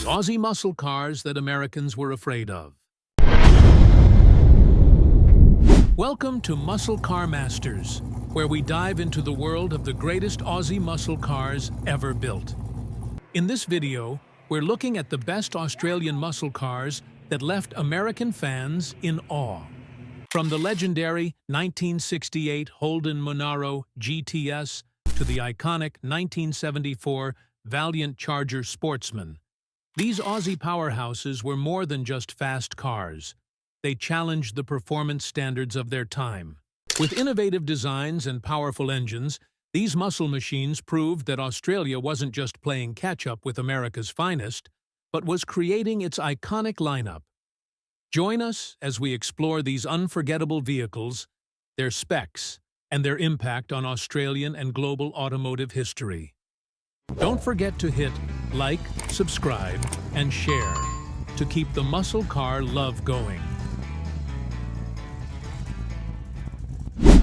Aussie muscle cars that Americans were afraid of. Welcome to Muscle Car Masters, where we dive into the world of the greatest Aussie muscle cars ever built. In this video, we're looking at the best Australian muscle cars that left American fans in awe. From the legendary 1968 Holden Monaro GTS to the iconic 1974 Valiant Charger Sportsman, these Aussie powerhouses were more than just fast cars. They challenged the performance standards of their time. With innovative designs and powerful engines, these muscle machines proved that Australia wasn't just playing catch-up with America's finest, but was creating its iconic lineup. Join us as we explore these unforgettable vehicles, their specs, and their impact on Australian and global automotive history. Don't forget to hit like, subscribe, and share to keep the muscle car love going.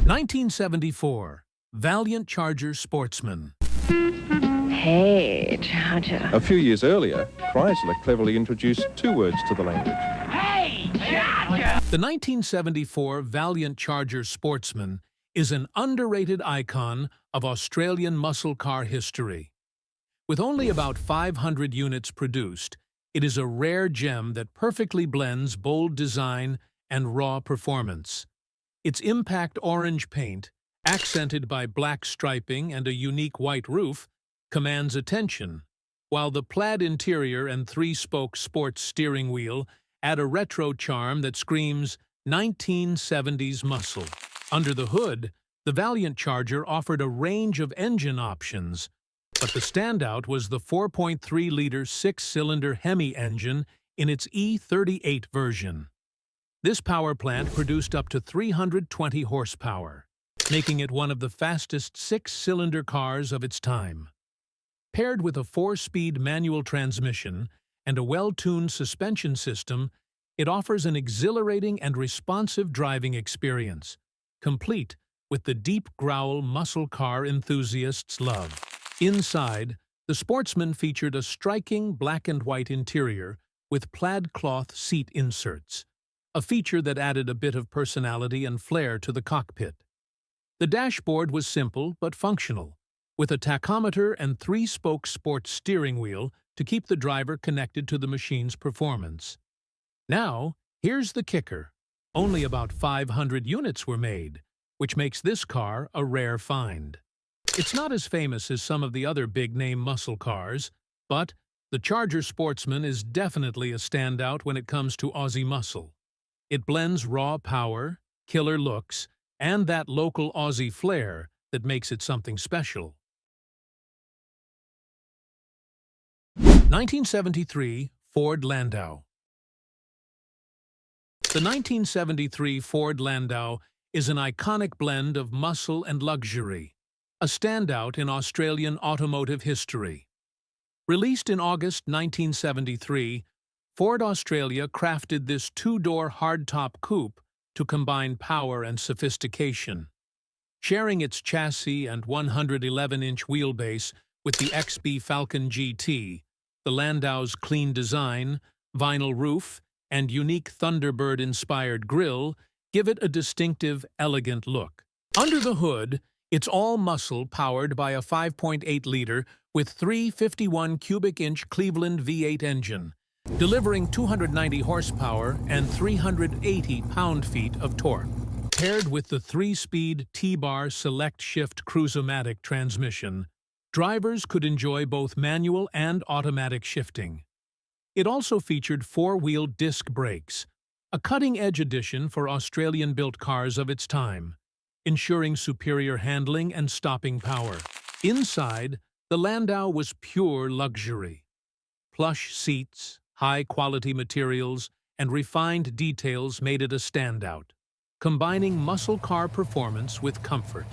1974 Valiant Charger Sportsman. Hey, Charger. A few years earlier, Chrysler cleverly introduced two words to the language. Hey, Charger! The 1974 Valiant Charger Sportsman is an underrated icon of Australian muscle car history. With only about 500 units produced, it is a rare gem that perfectly blends bold design and raw performance. Its impact orange paint, accented by black striping and a unique white roof, commands attention, while the plaid interior and three-spoke sports steering wheel add a retro charm that screams 1970s muscle. Under the hood, the Valiant Charger offered a range of engine options, but the standout was the 4.3-liter six-cylinder Hemi engine in its E38 version. This power plant produced up to 320 horsepower, making it one of the fastest six-cylinder cars of its time. Paired with a 4-speed manual transmission and a well-tuned suspension system, it offers an exhilarating and responsive driving experience, complete with the deep growl muscle car enthusiasts love. Inside, the Sportsman featured a striking black and white interior with plaid cloth seat inserts, a feature that added a bit of personality and flair to the cockpit. The dashboard was simple but functional, with a tachometer and three-spoke sports steering wheel to keep the driver connected to the machine's performance. Now, here's the kicker. Only about 500 units were made, which makes this car a rare find. It's not as famous as some of the other big-name muscle cars, but the Charger Sportsman is definitely a standout when it comes to Aussie muscle. It blends raw power, killer looks, and that local Aussie flair that makes it something special. 1973 Ford Landau. The 1973 Ford Landau is an iconic blend of muscle and luxury, a standout in Australian automotive history. Released in August 1973, Ford Australia crafted this two-door hardtop coupe to combine power and sophistication. Sharing its chassis and 111-inch wheelbase with the XB Falcon GT, the Landau's clean design, vinyl roof, and unique Thunderbird-inspired grille give it a distinctive, elegant look. Under the hood, it's all muscle powered by a 5.8-liter with 351 cubic inch Cleveland V8 engine, delivering 290 horsepower and 380 pound-feet of torque. Paired with the 3-speed T-Bar Select Shift Cruise-O-Matic transmission, drivers could enjoy both manual and automatic shifting. It also featured 4-wheel disc brakes, a cutting-edge addition for Australian-built cars of its time, ensuring superior handling and stopping power. Inside, the Landau was pure luxury. Plush seats, high-quality materials, and refined details made it a standout, combining muscle car performance with comfort.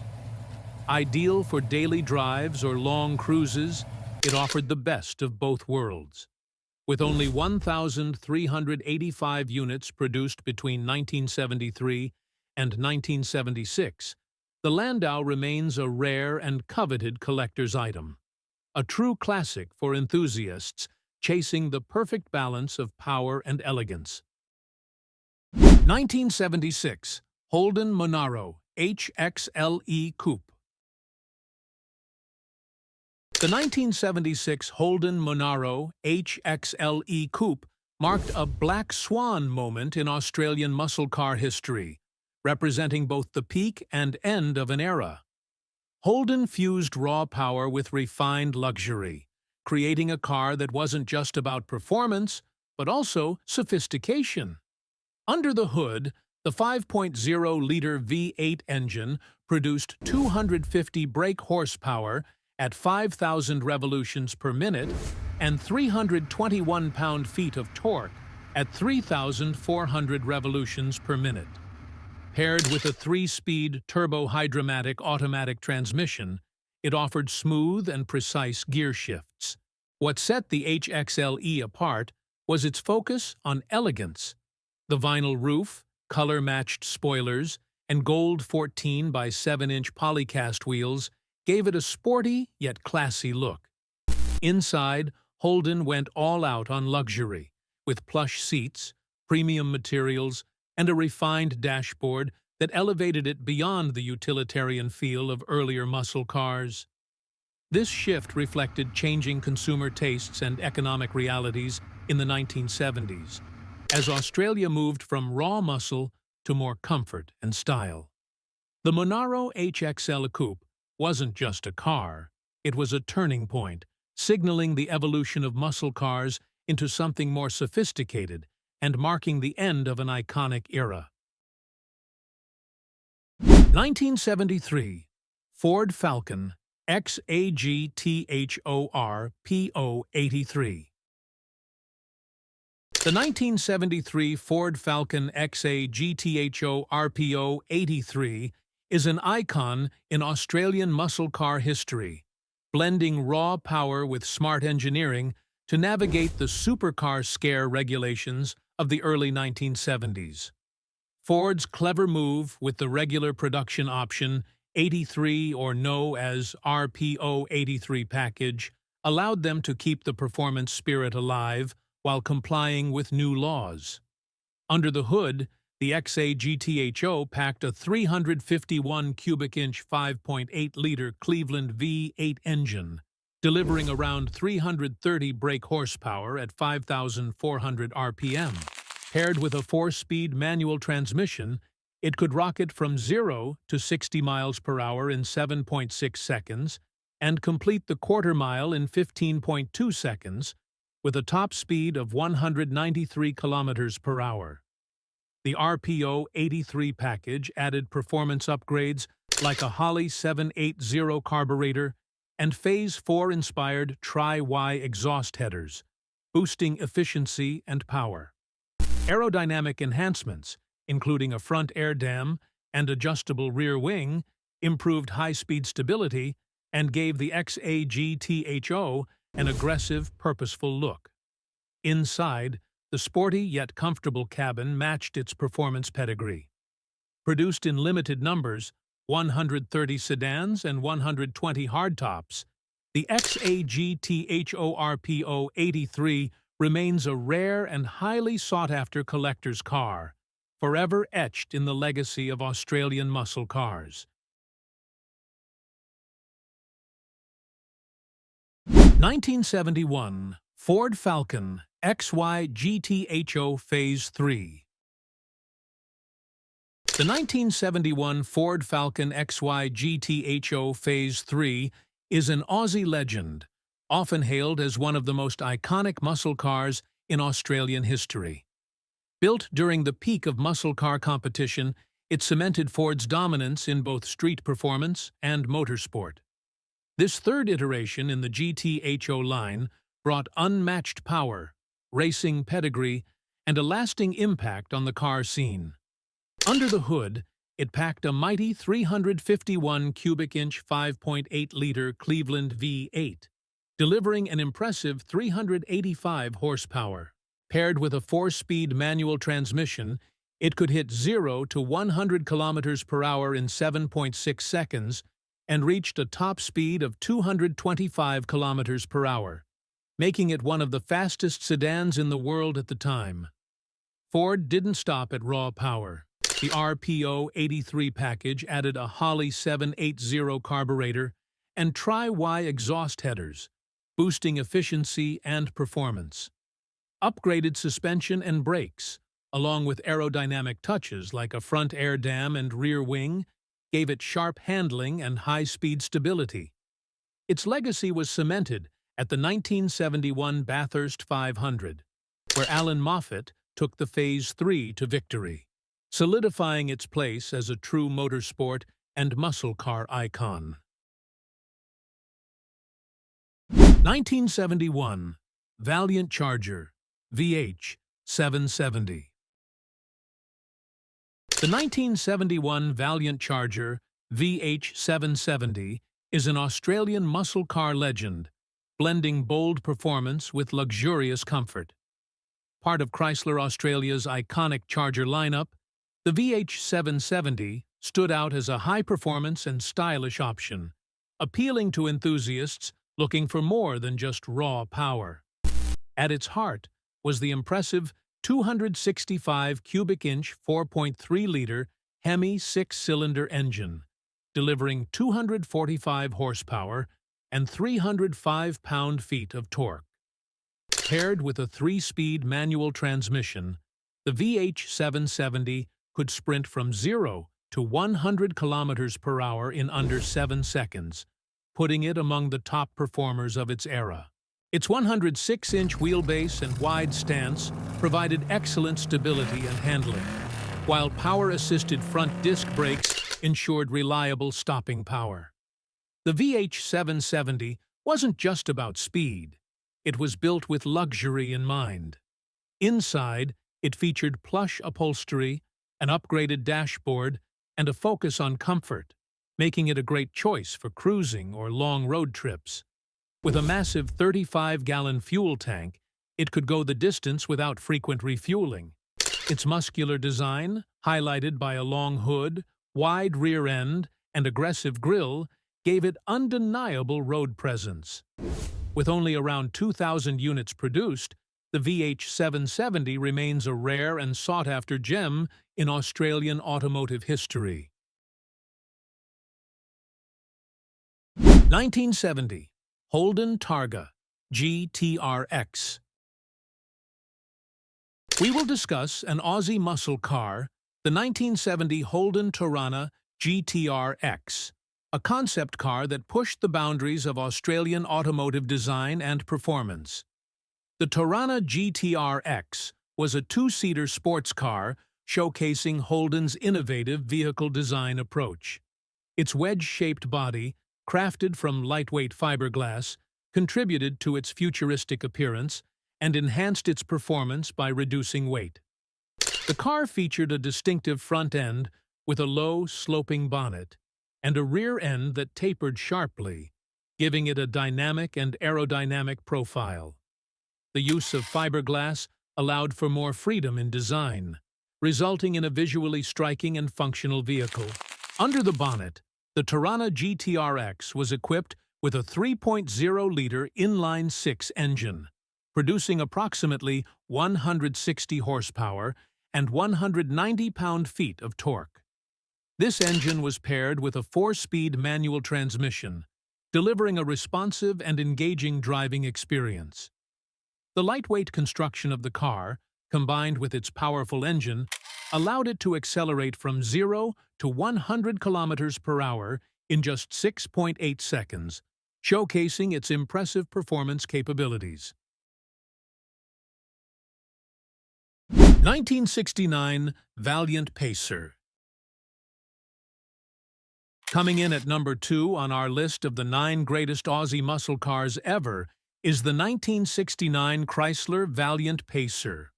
Ideal for daily drives or long cruises, it offered the best of both worlds. With only 1,385 units produced between 1973 and 1976, the Landau remains a rare and coveted collector's item. A true classic for enthusiasts chasing the perfect balance of power and elegance. 1976 Holden Monaro HXLE Coupe. The 1976 Holden Monaro HXLE Coupe marked a black swan moment in Australian muscle car history, representing both the peak and end of an era. Holden fused raw power with refined luxury, creating a car that wasn't just about performance, but also sophistication. Under the hood, the 5.0-liter V8 engine produced 250 brake horsepower at 5,000 revolutions per minute and 321 pound-feet of torque at 3,400 revolutions per minute. Paired with a 3-speed turbo-hydromatic automatic transmission, it offered smooth and precise gear shifts. What set the HXLE apart was its focus on elegance. The vinyl roof, color-matched spoilers, and gold 14 by 7-inch polycast wheels gave it a sporty yet classy look. Inside, Holden went all out on luxury, with plush seats, premium materials, and a refined dashboard that elevated it beyond the utilitarian feel of earlier muscle cars. This shift reflected changing consumer tastes and economic realities in the 1970s, as Australia moved from raw muscle to more comfort and style. The Monaro HXL Coupe wasn't just a car, it was a turning point, signaling the evolution of muscle cars into something more sophisticated and marking the end of an iconic era. 1973 Ford Falcon XAGTHOR PO83. The 1973 Ford Falcon XAGTHO RPO83 is an icon in Australian muscle car history, blending raw power with smart engineering to navigate the supercar scare regulations of the early 1970s. Ford's clever move with the regular production option 83 or no as RPO 83 package allowed them to keep the performance spirit alive while complying with new laws. Under the hood, the XAGTHO packed a 351 cubic inch 5.8-liter Cleveland V8 engine, delivering around 330 brake horsepower at 5,400 RPM. Paired with a 4-speed manual transmission, it could rocket from 0 to 60 miles per hour in 7.6 seconds and complete the quarter mile in 15.2 seconds with a top speed of 193 kilometers per hour. The RPO 83 package added performance upgrades like a Holley 780 carburetor and Phase 4-inspired Tri-Y exhaust headers, boosting efficiency and power. Aerodynamic enhancements, including a front air dam and adjustable rear wing, improved high-speed stability and gave the XAGTHO an aggressive, purposeful look. Inside, the sporty yet comfortable cabin matched its performance pedigree. Produced in limited numbers, 130 sedans and 120 hardtops, the XAGTHO RPO 83 remains a rare and highly sought-after collector's car, forever etched in the legacy of Australian muscle cars. 1971 Ford Falcon XY GTHO Phase 3. The 1971 Ford Falcon XY GTHO Phase 3 is an Aussie legend, often hailed as one of the most iconic muscle cars in Australian history. Built during the peak of muscle car competition, it cemented Ford's dominance in both street performance and motorsport. This third iteration in the GTHO line brought unmatched power, racing pedigree, and a lasting impact on the car scene. Under the hood, it packed a mighty 351 cubic inch 5.8-liter Cleveland V8, delivering an impressive 385 horsepower. Paired with a 4-speed manual transmission, it could hit 0 to 100 kilometers per hour in 7.6 seconds and reached a top speed of 225 kilometers per hour. making it one of the fastest sedans in the world at the time. Ford didn't stop at raw power. The RPO 83 package added a Holley 780 carburetor and Tri-Y exhaust headers, boosting efficiency and performance. Upgraded suspension and brakes, along with aerodynamic touches like a front air dam and rear wing, gave it sharp handling and high-speed stability. Its legacy was cemented at the 1971 Bathurst 500, where Alan Moffat took the Phase 3 to victory, solidifying its place as a true motorsport and muscle car icon. 1971 Valiant Charger VH 770. The 1971 Valiant Charger VH 770 is an Australian muscle car legend, blending bold performance with luxurious comfort. Part of Chrysler Australia's iconic Charger lineup, the VH 770 stood out as a high-performance and stylish option, appealing to enthusiasts looking for more than just raw power. At its heart was the impressive 265 cubic inch 4.3-liter Hemi six-cylinder engine, delivering 245 horsepower and 305 pound-feet of torque. Paired with a 3-speed manual transmission, the VH 770 could sprint from 0 to 100 kilometers per hour in under 7 seconds, putting it among the top performers of its era. Its 106-inch wheelbase and wide stance provided excellent stability and handling, while power-assisted front disc brakes ensured reliable stopping power. The VH 770 wasn't just about speed. It was built with luxury in mind. Inside, it featured plush upholstery, an upgraded dashboard, and a focus on comfort, making it a great choice for cruising or long road trips. With a massive 35-gallon fuel tank, it could go the distance without frequent refueling. Its muscular design, highlighted by a long hood, wide rear end, and aggressive grille, gave it undeniable road presence. With only around 2,000 units produced, the VH 770 remains a rare and sought-after gem in Australian automotive history. 1970 Holden Targa GTR-X. We will discuss an Aussie muscle car, the 1970 Holden Targa GTR-X, a concept car that pushed the boundaries of Australian automotive design and performance. The Targa GTR-X was a 2-seater sports car showcasing Holden's innovative vehicle design approach. Its wedge-shaped body, crafted from lightweight fiberglass, contributed to its futuristic appearance and enhanced its performance by reducing weight. The car featured a distinctive front end with a low, sloping bonnet and a rear end that tapered sharply, giving it a dynamic and aerodynamic profile. The use of fiberglass allowed for more freedom in design, resulting in a visually striking and functional vehicle. Under the bonnet, the Targa GTR-X was equipped with a 3.0-liter inline-six engine, producing approximately 160 horsepower and 190 pound-feet of torque. This engine was paired with a 4-speed manual transmission, delivering a responsive and engaging driving experience. The lightweight construction of the car, combined with its powerful engine, allowed it to accelerate from 0 to 100 kilometers per hour in just 6.8 seconds, showcasing its impressive performance capabilities. 1969 Valiant Pacer. Coming in at number 2 on our list of the 9 greatest Aussie muscle cars ever is the 1969 Chrysler Valiant Pacer,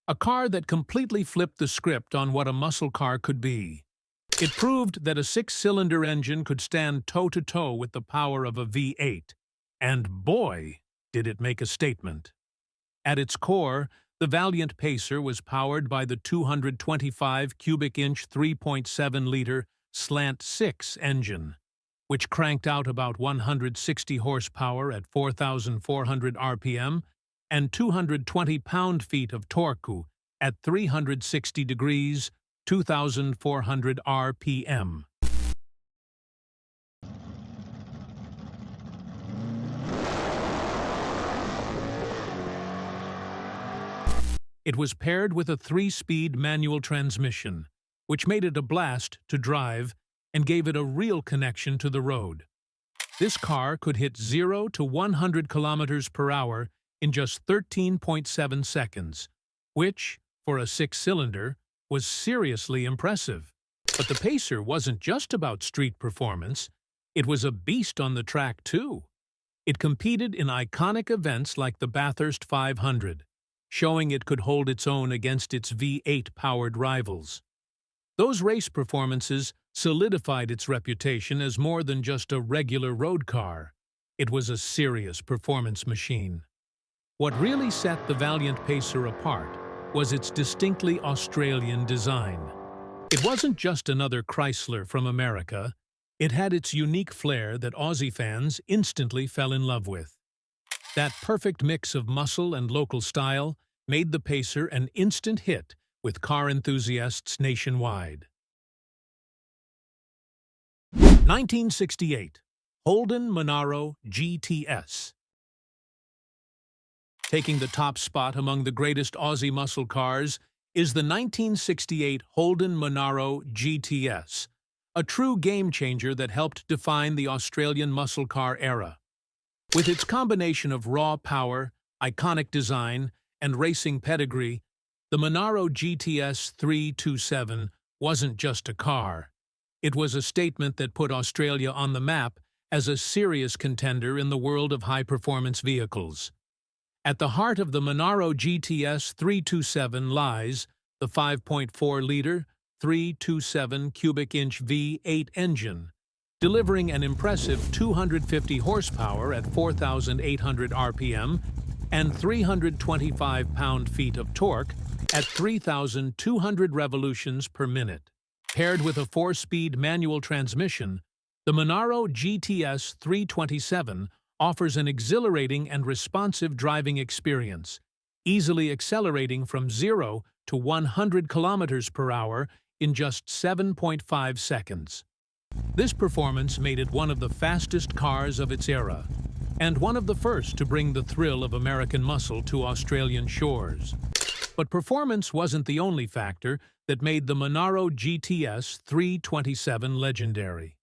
a car that completely flipped the script on what a muscle car could be. It proved that a 6-cylinder engine could stand toe-to-toe with the power of a V8, and boy, did it make a statement. At its core, the Valiant Pacer was powered by the 225 cubic inch 3.7-liter Slant 6 engine, which cranked out about 160 horsepower at 4,400 RPM and 220 pound-feet of torque at 360 degrees, 2,400 RPM. It was paired with a 3-speed manual transmission, which made it a blast to drive and gave it a real connection to the road. This car could hit 0 to 100 kilometers per hour in just 13.7 seconds, which, for a 6-cylinder, was seriously impressive. But the Pacer wasn't just about street performance, it was a beast on the track too. It competed in iconic events like the Bathurst 500, showing it could hold its own against its V8-powered rivals. Those race performances solidified its reputation as more than just a regular road car. It was a serious performance machine. What really set the Valiant Pacer apart was its distinctly Australian design. It wasn't just another Chrysler from America. It had its unique flair that Aussie fans instantly fell in love with. That perfect mix of muscle and local style made the Pacer an instant hit with car enthusiasts nationwide. 1968, Holden Monaro GTS. Taking the top spot among the greatest Aussie muscle cars is the 1968 Holden Monaro GTS, a true game-changer that helped define the Australian muscle car era. With its combination of raw power, iconic design, and racing pedigree, the Monaro GTS 327 wasn't just a car. It was a statement that put Australia on the map as a serious contender in the world of high-performance vehicles. At the heart of the Monaro GTS 327 lies the 5.4-liter, 327 cubic-inch V8 engine, delivering an impressive 250 horsepower at 4,800 RPM and 325 pound-feet of torque at 3,200 revolutions per minute. Paired with a 4-speed manual transmission, the Monaro GTS 327 offers an exhilarating and responsive driving experience, easily accelerating from 0 to 100 kilometers per hour in just 7.5 seconds. This performance made it one of the fastest cars of its era, and one of the first to bring the thrill of American muscle to Australian shores. But performance wasn't the only factor that made the Monaro GTS 327 legendary.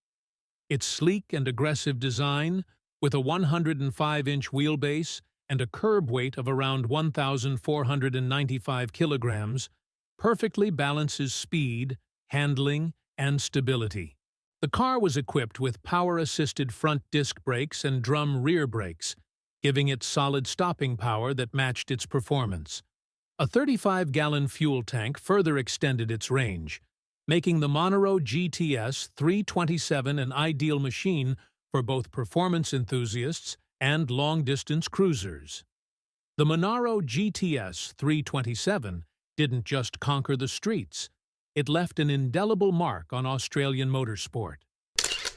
Its sleek and aggressive design, with a 105-inch wheelbase and a curb weight of around 1,495 kilograms, perfectly balances speed, handling, and stability. The car was equipped with power-assisted front disc brakes and drum rear brakes, giving it solid stopping power that matched its performance. A 35-gallon fuel tank further extended its range, making the Monaro GTS 327 an ideal machine for both performance enthusiasts and long-distance cruisers. The Monaro GTS 327 didn't just conquer the streets, it left an indelible mark on Australian motorsport.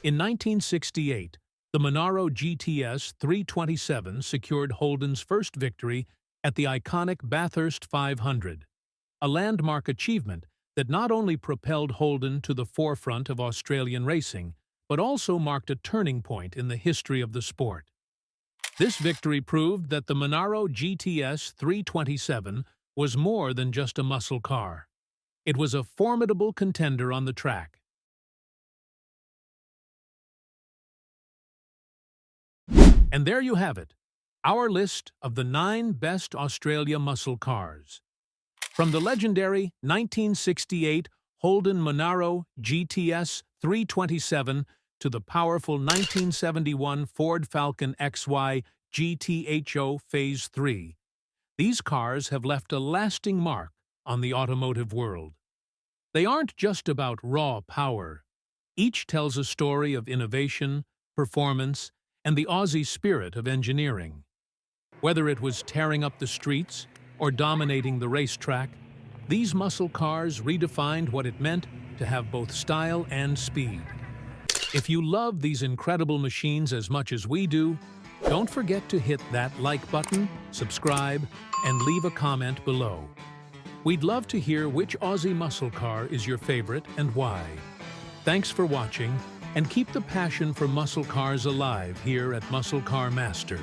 In 1968, the Monaro GTS 327 secured Holden's first victory at the iconic Bathurst 500, a landmark achievement that not only propelled Holden to the forefront of Australian racing, but also marked a turning point in the history of the sport. This victory proved that the Monaro GTS 327 was more than just a muscle car. It was a formidable contender on the track. And there you have it, our list of the 9 best Australia muscle cars. From the legendary 1968 Holden Monaro GTS 327 to the powerful 1971 Ford Falcon XY GTHO Phase 3, these cars have left a lasting mark on the automotive world. They aren't just about raw power. Each tells a story of innovation, performance, and the Aussie spirit of engineering. Whether it was tearing up the streets or dominating the racetrack, these muscle cars redefined what it meant to have both style and speed. If you love these incredible machines as much as we do, don't forget to hit that like button, subscribe, and leave a comment below. We'd love to hear which Aussie muscle car is your favorite and why. Thanks for watching, and keep the passion for muscle cars alive here at Muscle Car Master.